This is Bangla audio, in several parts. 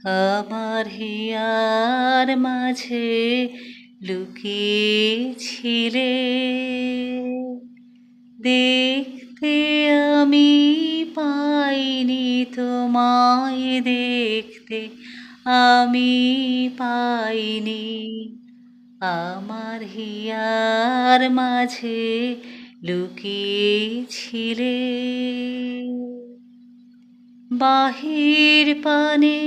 আমার হিয়ার মাঝে লুকিয়েছিলে, দেখতে আমি পাইনি তোমায়, দেখতে আমি পাইনি। আমার হিয়ার মাঝে লুকিয়েছিলে, বাহির পানে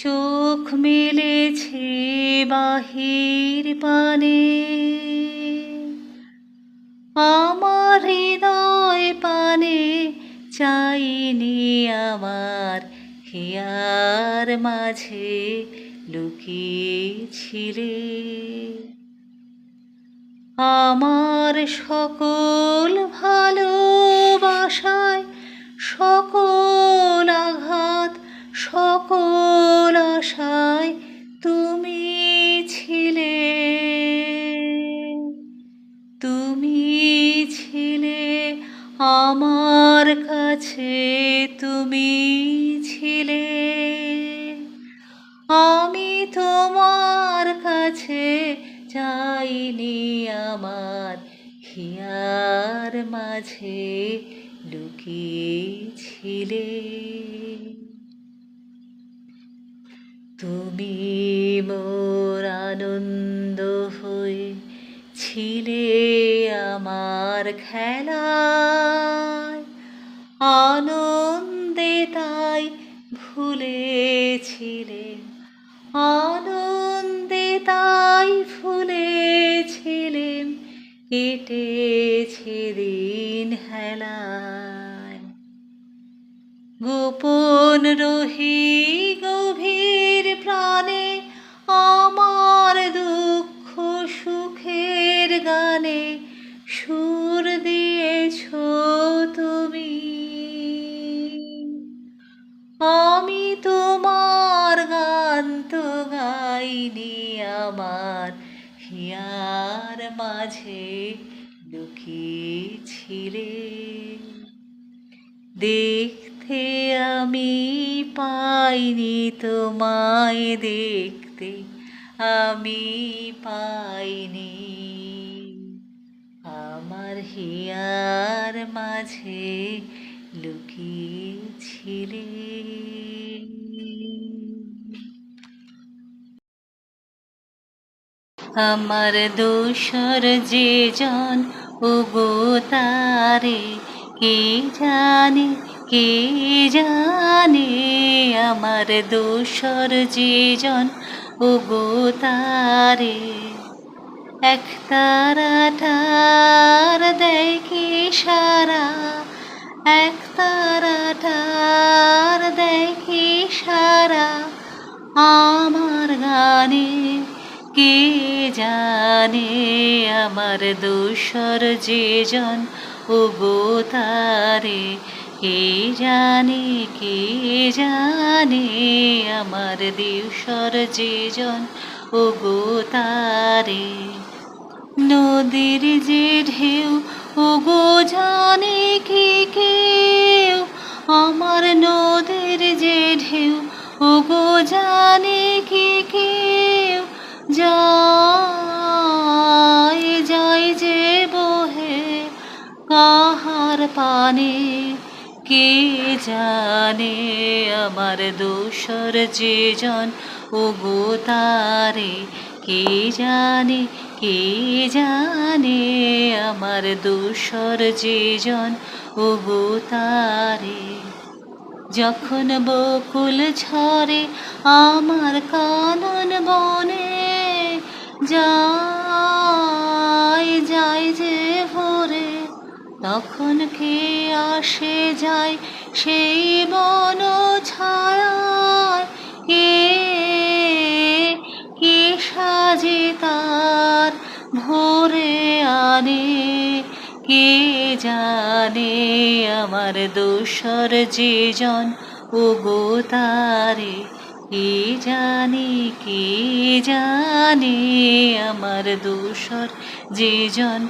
চোখ মেলেছে, বাহির পানে আমার হৃদয় পানে চাইনি। আমার হিয়ার মাঝে লুকিয়েছিলে, আমার সকল ভালোবাসায়, সকল আঘাত, সকল আশায় তুমি ছিলে, তুমি ছিলে আমার কাছে, তুমি ছিলে। আমি তোমার কাছে চাইনি, আমার হিয়ার মাঝে লুকিয়েছিলে। তুমি মোর আনন্দ হয়ে ছিলে আমার খেলায়, আনন্দে তাই ভুলেছিলে, আনন্দে তাই ভুলেছিলেম, কেটেছে দিন হেলায়। গোপন রহি গভীর প্রাণে আমার দুঃখ সুখের গানে সুর দিয়েছ তুমি। আমি তোমার গান তো গাইনি, আমার হিয়ার মাঝে লুকিয়েছিলে, দেখতে আমি পাইনি তোমায়, দেখতে আমি পাইনি। আমার হিয়ার মাঝে লুকিয়েছিলে। আমার দোসর যে জন ওগো তারে কে জানে, কে জানে। আমার দোসর যে জন ওগো তারে এক তারাটার দেয় কি সারা, এক তারাটার দেয় কি সারা আমার গানে, কে জানে। আমার দোসর যে জন ওগো তারে কে জানে, কে জানে। আমার দোসর যে জন ওগো তারে নদীর যে ঢেউ ওগো জানে কি কেউ, আমার নদীর যে ঢেউ ওগো জানে কি কেউ। যায় যায় যে বহে কাহার পানে, কে জানে। আমার দোসর যে জন ওগো তারে কে জানে, কে জানে। আমার দোসর যে জন ওগো তারে যখন বকুল ঝরে আমার কানন বনে, যায় যায় যে ভোরে তখন কে আসে যায় সেই বন ছায়ায়, কে কে সাজে তার ভোরে আনে, কে জানে। আমার দোসর যে জন ওগো তারে কে জানে, কে জানে। আমার দোসর যে জন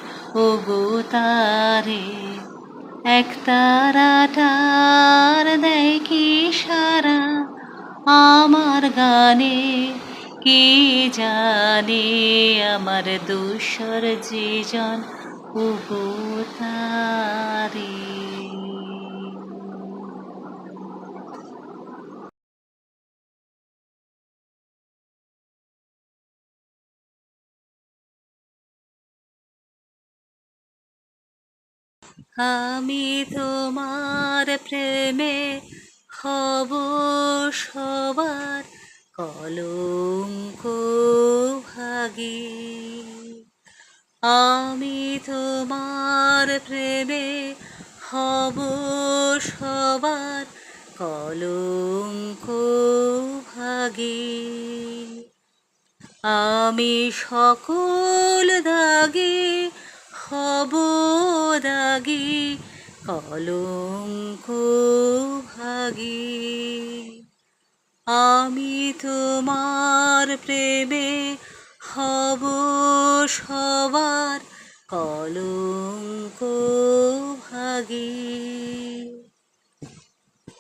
ওগো তারে এক তারাটার দেয় কি সারা আমার গানে, কে জানে আমার দোসর যে জন উপতারে। আমি তোমার প্রেমে হব সবার কলঙ্ক ভাগী। আমি তোমার প্রেমে হব সবার কলঙ্ক ভাগী। আমি সকল দাগে হব দাগী, কলঙ্ক ভাগী। আমি তোমার প্রেমে হব সবার কলঙ্ক ভাগী।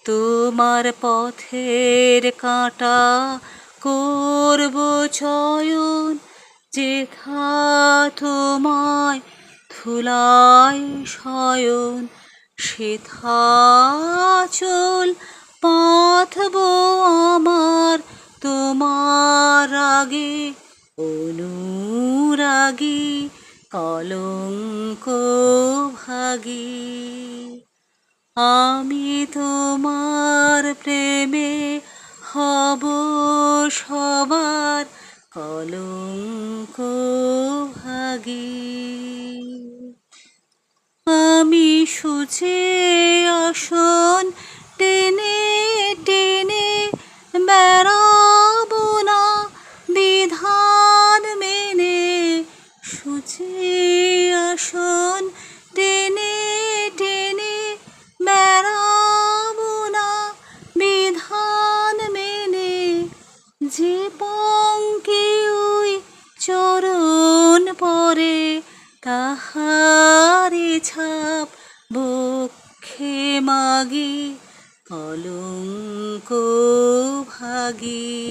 তোমার পথের কাঁটা করব চয়ন, যেথা তোমায় ধুলায় শয়ন, সেথা চল পাথব আমার তোমার আগে অনুরাগী, কলঙ্ক ভাগী। আমি তোমার প্রেমে হব সবার কলঙ্ক ভাগী। আমি সুচে আসন টেনে টেনে বেড়াবো না বিধান মেনে, সুচে আসন টেনে টেনে বেড়াবো না বিধান মেনে। যে পঙ্কে ওই চরণ পরে, তাহারে ছাপ বক্ষে মাগি, কলঙ্ক ভাগী।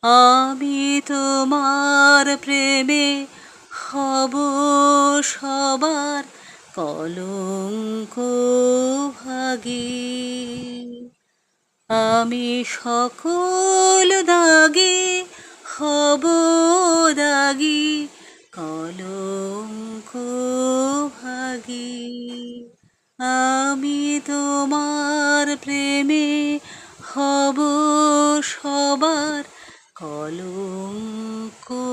আমি তোমার প্রেমে হব সবার কলঙ্ক ভাগী। আমি সকল দাগে হব দাগী, কলঙ্ক ভাগী। আমি তোমার প্রেমে হব সবার কলঙ্ক